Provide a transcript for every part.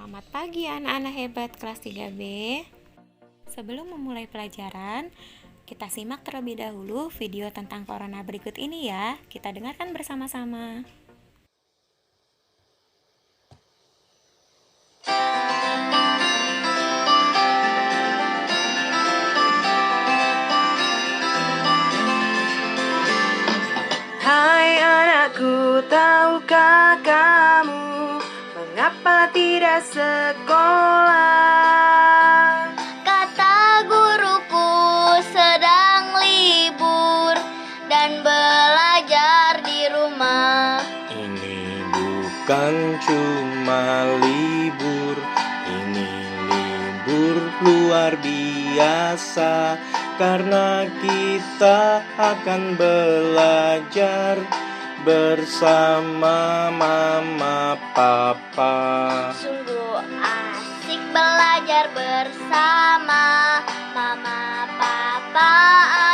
Selamat pagi anak-anak hebat kelas 3B. Sebelum memulai pelajaran, kita simak terlebih dahulu video tentang corona berikut ini ya. Kita dengarkan bersama-sama. Hai anakku, tahukah kamu mengapa tidak sekolah? Kata guruku sedang libur dan belajar di rumah. Ini bukan cuma libur, ini libur luar biasa. Karena kita akan belajar bersama mama papa. Sungguh asik belajar bersama. Mama papa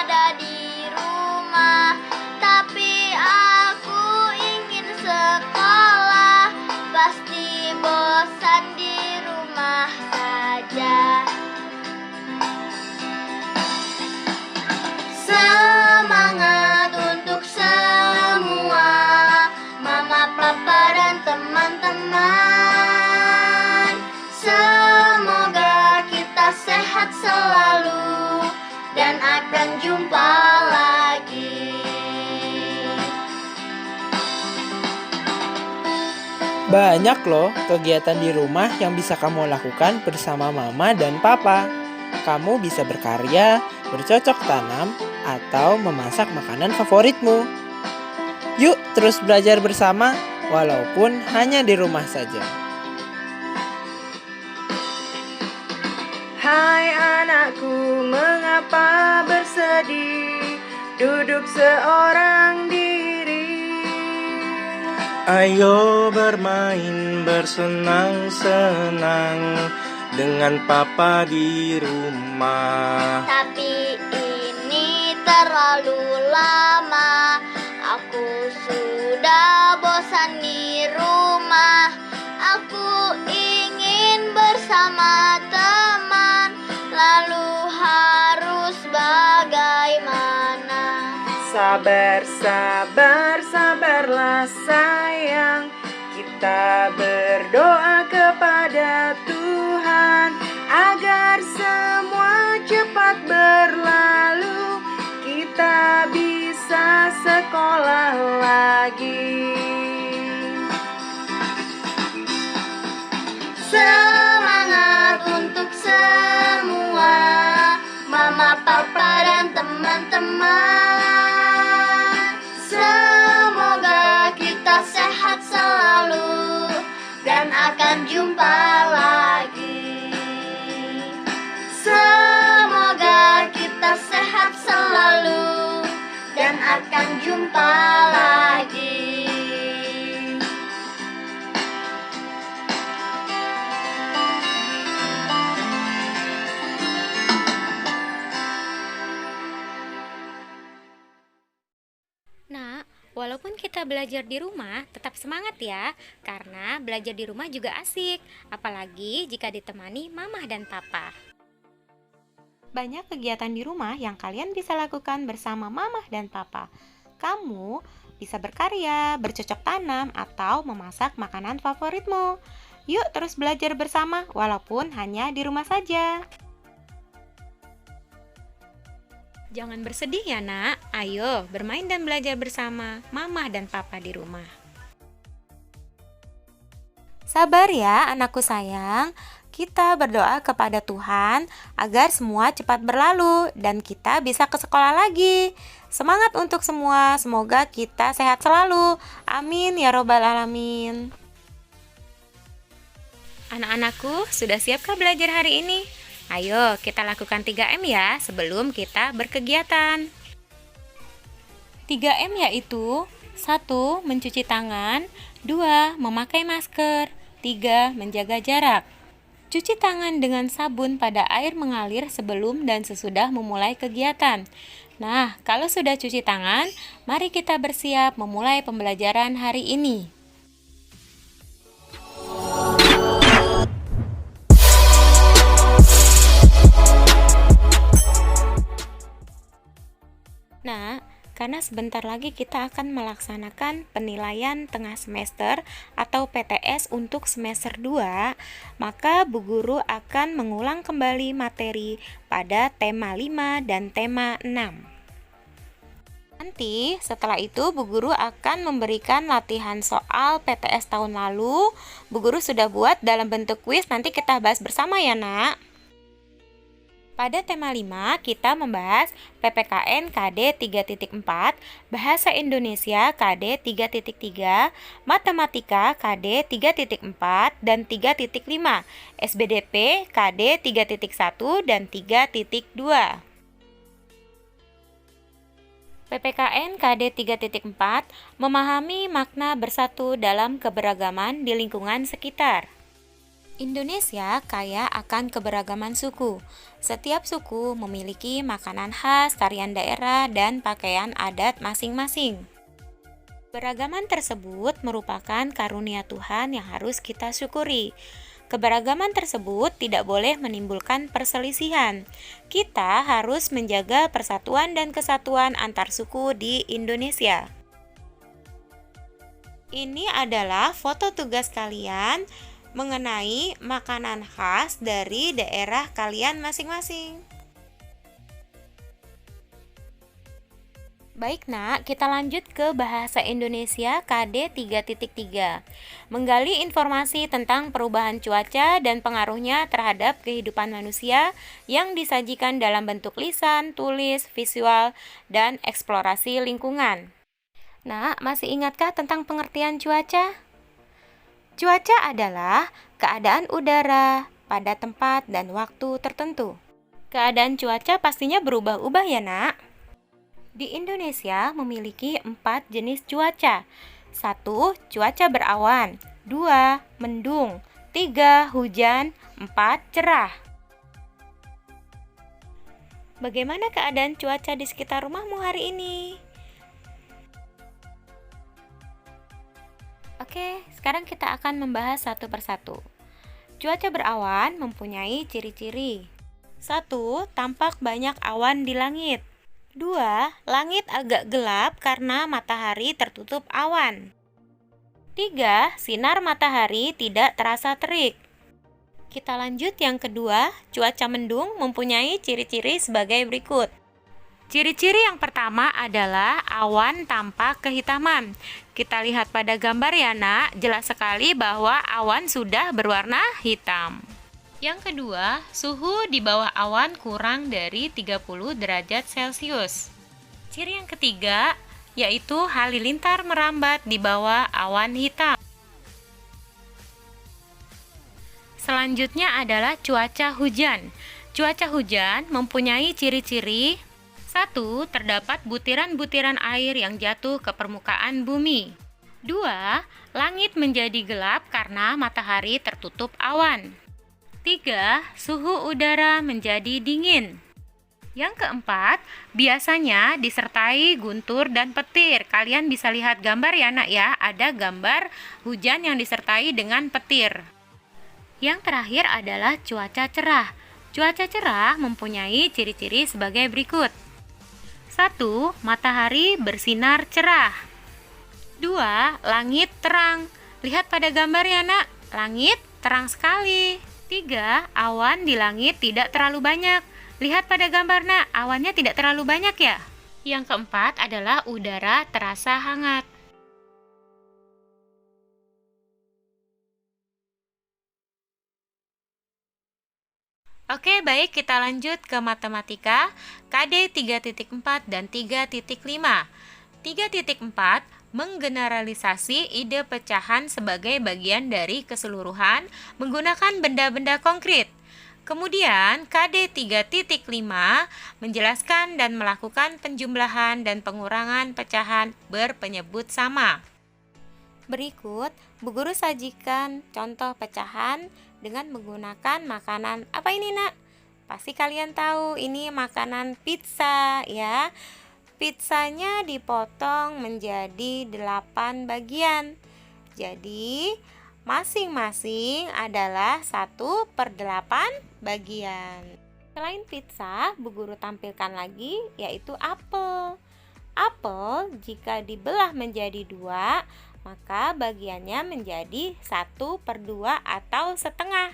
ada di rumah, tapi aku ingin sekolah. Pasti bosan di rumah saja. Semangat untuk semua, mama, papa, dan teman-teman. Semoga kita sehat selalu dan akan jumpa lagi. Banyak loh kegiatan di rumah yang bisa kamu lakukan bersama mama dan papa. Kamu bisa berkarya, bercocok tanam, atau memasak makanan favoritmu. Yuk terus belajar bersama, walaupun hanya di rumah saja. Hai anakku, mengapa bersedih, duduk seorang diri? Ayo bermain bersenang-senang dengan papa di rumah. Tapi ini terlalu lama. Aku sudah bosan di rumah. Aku ingin bersama teman. Lalu harus bagaimana? Sabarlah sayang. Kita berdoa kepada Tuhan agar semua cepat berlalu. Kita bisa sekolah lagi. Semangat untuk semua, mama, papa, dan teman-teman. Semoga kita sehat selalu dan akan jumpa lagi. Semoga kita sehat selalu dan akan jumpa lagi. Nah, walaupun kita belajar di rumah, tetap semangat ya, karena belajar di rumah juga asik, apalagi jika ditemani mama dan papa. Banyak kegiatan di rumah yang kalian bisa lakukan bersama mama dan papa. Kamu bisa berkarya, bercocok tanam, atau memasak makanan favoritmu. Yuk terus belajar bersama, walaupun hanya di rumah saja. Jangan bersedih ya nak, ayo bermain dan belajar bersama mama dan papa di rumah. Sabar ya anakku sayang, kita berdoa kepada Tuhan agar semua cepat berlalu dan kita bisa ke sekolah lagi. Semangat untuk semua, semoga kita sehat selalu. Amin ya robbal alamin. Anak-anakku, sudah siapkah belajar hari ini? Ayo kita lakukan 3M ya sebelum kita berkegiatan. 3M yaitu 1. Mencuci tangan, 2. Memakai masker, 3. Menjaga jarak. Cuci tangan dengan sabun pada air mengalir sebelum dan sesudah memulai kegiatan. Nah, kalau sudah cuci tangan, mari kita bersiap memulai pembelajaran hari ini. sebentar lagi kita akan melaksanakan penilaian tengah semester atau PTS untuk semester 2, maka Bu Guru akan mengulang kembali materi pada tema 5 dan tema 6. Nanti setelah itu Bu Guru akan memberikan latihan soal PTS tahun lalu. Bu Guru sudah buat dalam bentuk kuis, nanti kita bahas bersama ya Nak. Pada tema 5 kita membahas PPKN KD 3.4, Bahasa Indonesia KD 3.3, Matematika KD 3.4 dan 3.5, SBDP KD 3.1 dan 3.2. PPKN KD 3.4 memahami makna bersatu dalam keberagaman di lingkungan sekitar. Indonesia kaya akan keberagaman suku. Setiap suku memiliki makanan khas, tarian daerah, dan pakaian adat masing-masing. Keberagaman tersebut merupakan karunia Tuhan yang harus kita syukuri. Keberagaman tersebut tidak boleh menimbulkan perselisihan. Kita harus menjaga persatuan dan kesatuan antar suku di Indonesia. Ini adalah foto tugas kalian mengenai makanan khas dari daerah kalian masing-masing. Baik Nak, kita lanjut ke Bahasa Indonesia KD 3.3. Menggali informasi tentang perubahan cuaca dan pengaruhnya terhadap kehidupan manusia yang disajikan dalam bentuk lisan, tulis, visual, dan eksplorasi lingkungan. Nak, masih ingatkah tentang pengertian cuaca? Cuaca adalah keadaan udara pada tempat dan waktu tertentu. Keadaan cuaca pastinya berubah-ubah ya Nak. Di Indonesia memiliki 4 jenis cuaca. 1. Cuaca berawan. 2. Mendung. 3. Hujan. 4. Cerah. Bagaimana keadaan cuaca di sekitar rumahmu hari ini? Oke, sekarang kita akan membahas satu persatu. Cuaca berawan mempunyai ciri-ciri. 1. Tampak banyak awan di langit. 2. Langit agak gelap karena matahari tertutup awan. 3. Sinar matahari tidak terasa terik. Kita lanjut yang kedua, cuaca mendung mempunyai ciri-ciri sebagai berikut. Ciri-ciri yang pertama adalah awan tampak kehitaman. Kita lihat pada gambar ya Nak, jelas sekali bahwa awan sudah berwarna hitam. Yang kedua, suhu di bawah awan kurang dari 30 derajat Celcius. Ciri yang ketiga, yaitu halilintar merambat di bawah awan hitam. Selanjutnya adalah cuaca hujan. Cuaca hujan mempunyai ciri-ciri: 1. Terdapat butiran-butiran air yang jatuh ke permukaan bumi. 2. Langit menjadi gelap karena matahari tertutup awan. 3. Suhu udara menjadi dingin. Yang keempat, biasanya disertai guntur dan petir. Kalian bisa lihat gambar ya Nak ya, ada gambar hujan yang disertai dengan petir. Yang terakhir adalah cuaca cerah. Cuaca cerah mempunyai ciri-ciri sebagai berikut. 1. Matahari bersinar cerah. 2. Langit terang. Lihat pada gambar ya Nak, langit terang sekali. 3. Awan di langit tidak terlalu banyak. Lihat pada gambar Nak, awannya tidak terlalu banyak ya. Yang keempat adalah udara terasa hangat. Oke, baik, kita lanjut ke matematika KD 3.4 dan 3.5. 3.4 menggeneralisasi ide pecahan sebagai bagian dari keseluruhan menggunakan benda-benda konkret. Kemudian KD 3.5 menjelaskan dan melakukan penjumlahan dan pengurangan pecahan berpenyebut sama. Berikut Bu Guru sajikan contoh pecahan dengan menggunakan makanan. Apa ini Nak? Pasti kalian tahu ini makanan pizza ya. Pizzanya dipotong menjadi 8 bagian. Jadi masing-masing adalah 1/8 bagian. Selain pizza, Bu Guru tampilkan lagi yaitu apel. Apel jika dibelah menjadi 2, maka bagiannya menjadi 1/2 atau setengah.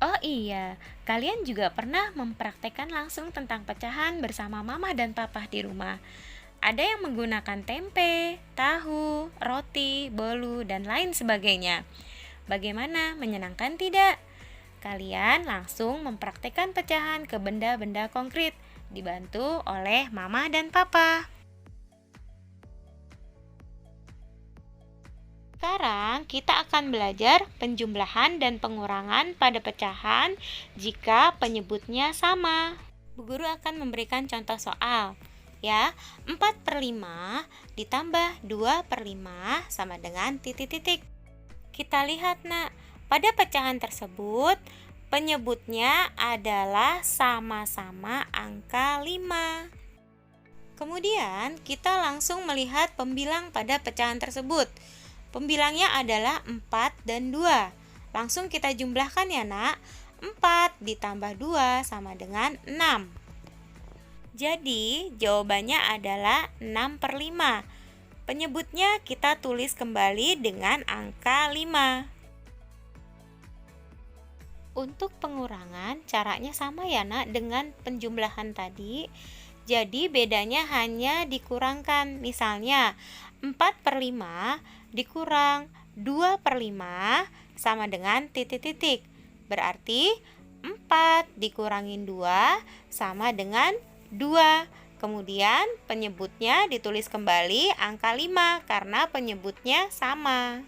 Oh iya, kalian juga pernah mempraktekkan langsung tentang pecahan bersama mama dan papa di rumah. Ada yang menggunakan tempe, tahu, roti, bolu, dan lain sebagainya. Bagaimana, menyenangkan tidak? Kalian langsung mempraktekkan pecahan ke benda-benda konkret, dibantu oleh mama dan papa. Sekarang kita akan belajar penjumlahan dan pengurangan pada pecahan jika penyebutnya sama. Bu Guru akan memberikan contoh soal. Ya, 4/5 ditambah 2/5 sama dengan titik-titik. Kita lihat, Nak, pada pecahan tersebut penyebutnya adalah sama-sama angka 5. Kemudian kita langsung melihat pembilang pada pecahan tersebut. Pembilangnya adalah 4 dan 2. Langsung kita jumlahkan ya, Nak. 4 ditambah 2 sama dengan 6. Jadi jawabannya adalah 6/5. Penyebutnya kita tulis kembali dengan angka 5. Untuk pengurangan caranya sama ya, Nak, dengan penjumlahan tadi. Jadi bedanya hanya dikurangkan. Misalnya 4/5 dikurang 2/5 sama dengan titik-titik. Berarti 4 dikurangin 2 sama dengan 2. Kemudian penyebutnya ditulis kembali angka 5 karena penyebutnya sama.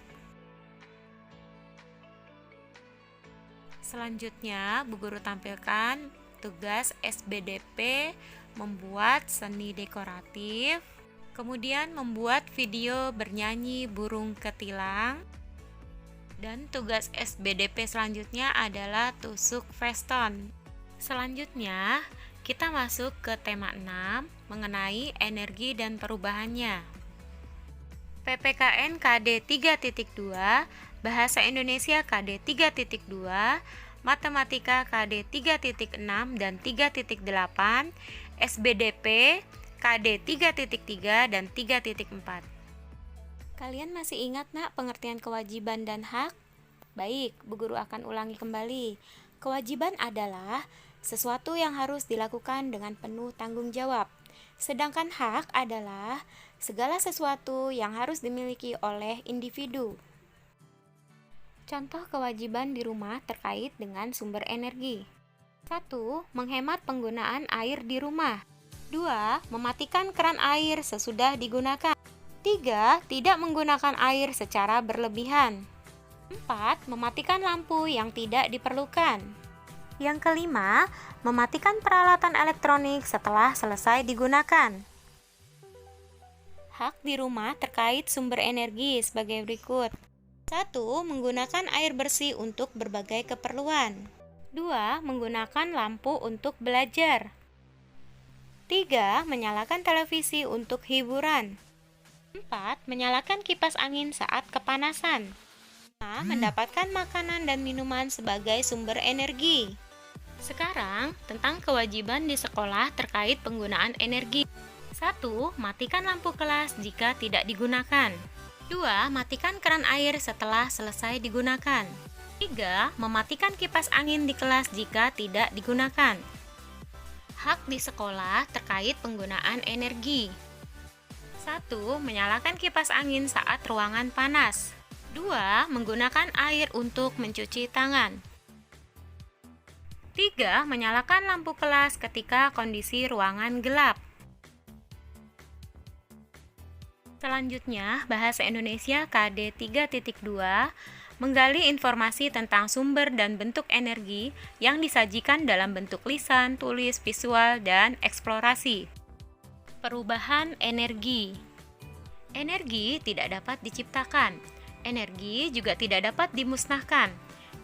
Selanjutnya, Bu Guru tampilkan tugas SBDP membuat seni dekoratif, kemudian membuat video bernyanyi burung ketilang, dan tugas SBDP selanjutnya adalah tusuk feston. Selanjutnya, kita masuk ke tema 6 mengenai energi dan perubahannya. PPKN KD 3.2, Bahasa Indonesia KD 3.2, Matematika KD 3.6 dan 3.8, SBDP KD 3.3 dan 3.4. Kalian masih ingat, Nak, pengertian kewajiban dan hak? Baik, Bu Guru akan ulangi kembali. Kewajiban adalah sesuatu yang harus dilakukan dengan penuh tanggung jawab. Sedangkan hak adalah segala sesuatu yang harus dimiliki oleh individu. Contoh kewajiban di rumah terkait dengan sumber energi. 1. Menghemat penggunaan air di rumah. 2. Mematikan keran air sesudah digunakan. 3. Tidak menggunakan air secara berlebihan. 4. Mematikan lampu yang tidak diperlukan. Yang kelima, mematikan peralatan elektronik setelah selesai digunakan. Hak di rumah terkait sumber energi sebagai berikut. 1. Menggunakan air bersih untuk berbagai keperluan. 2. Menggunakan lampu untuk belajar. 3. Menyalakan televisi untuk hiburan. 4. Menyalakan kipas angin saat kepanasan. 5. Mendapatkan makanan dan minuman sebagai sumber energi. Sekarang, tentang kewajiban di sekolah terkait penggunaan energi. 1. Matikan lampu kelas jika tidak digunakan. 2. Matikan keran air setelah selesai digunakan. 3. Mematikan kipas angin di kelas jika tidak digunakan. Hak di sekolah terkait penggunaan energi. 1. Menyalakan kipas angin saat ruangan panas. 2. Menggunakan air untuk mencuci tangan. 3. Menyalakan lampu kelas ketika kondisi ruangan gelap. Selanjutnya, Bahasa Indonesia KD 3.2 menggali informasi tentang sumber dan bentuk energi yang disajikan dalam bentuk lisan, tulis, visual, dan eksplorasi. Perubahan energi. Energi tidak dapat diciptakan. Energi juga tidak dapat dimusnahkan.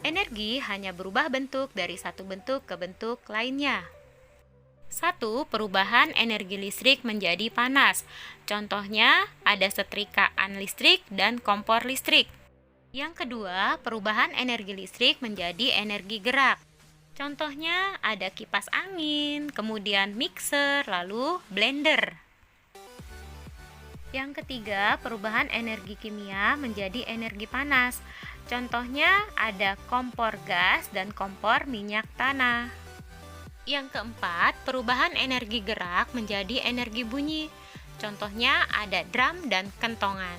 Energi hanya berubah bentuk dari satu bentuk ke bentuk lainnya. 1. Perubahan energi listrik menjadi panas. Contohnya, ada setrikaan listrik dan kompor listrik. Yang kedua, perubahan energi listrik menjadi energi gerak. Contohnya, ada kipas angin, kemudian mixer, lalu blender. Yang ketiga, perubahan energi kimia menjadi energi panas. Contohnya ada kompor gas dan kompor minyak tanah. Yang keempat, perubahan energi gerak menjadi energi bunyi. Contohnya ada drum dan kentongan.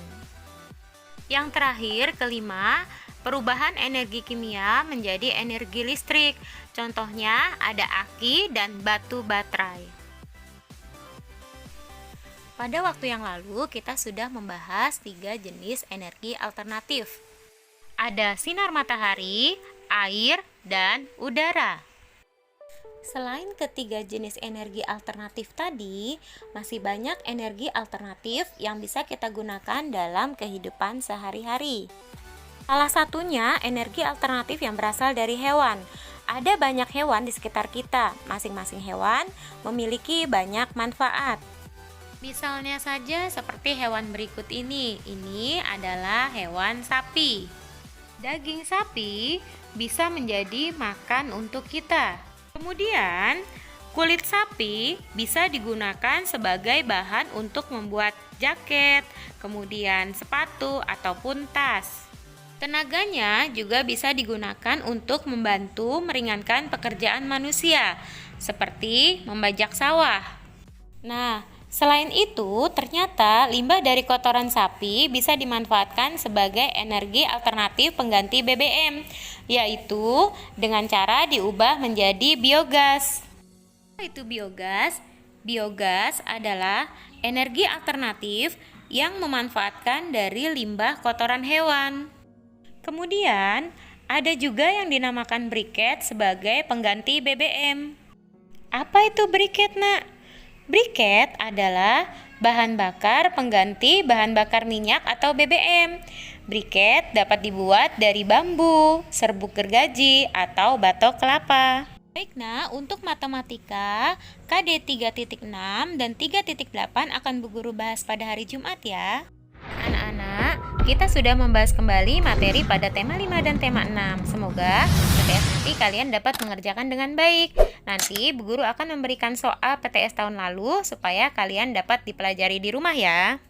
Yang terakhir, kelima, perubahan energi kimia menjadi energi listrik. Contohnya ada aki dan batu baterai. Pada waktu yang lalu, kita sudah membahas 3 jenis energi alternatif. Ada sinar matahari, air, dan udara. Selain ketiga jenis energi alternatif tadi, masih banyak energi alternatif yang bisa kita gunakan dalam kehidupan sehari-hari. Salah satunya energi alternatif yang berasal dari hewan. Ada banyak hewan di sekitar kita. Masing-masing hewan memiliki banyak manfaat. Misalnya saja seperti hewan berikut ini. Ini adalah hewan sapi. Daging sapi bisa menjadi makan untuk kita. Kemudian, kulit sapi bisa digunakan sebagai bahan untuk membuat jaket, kemudian sepatu ataupun tas. Tenaganya juga bisa digunakan untuk membantu meringankan pekerjaan manusia, seperti membajak sawah. Nah, selain itu, ternyata limbah dari kotoran sapi bisa dimanfaatkan sebagai energi alternatif pengganti BBM, yaitu dengan cara diubah menjadi biogas. Apa itu biogas? Biogas adalah energi alternatif yang memanfaatkan dari limbah kotoran hewan. Kemudian, ada juga yang dinamakan briket sebagai pengganti BBM. Apa itu briket, Nak? Briket adalah bahan bakar pengganti bahan bakar minyak atau BBM. Briket dapat dibuat dari bambu, serbuk gergaji, atau batok kelapa. Baik, nah, untuk matematika, KD 3.6 dan 3.8 akan Bu Guru bahas pada hari Jumat ya. Anak-anak, kita sudah membahas kembali materi pada tema 5 dan tema 6. Semoga PTS nanti kalian dapat mengerjakan dengan baik. Nanti Bu Guru akan memberikan soal PTS tahun lalu supaya kalian dapat dipelajari di rumah ya.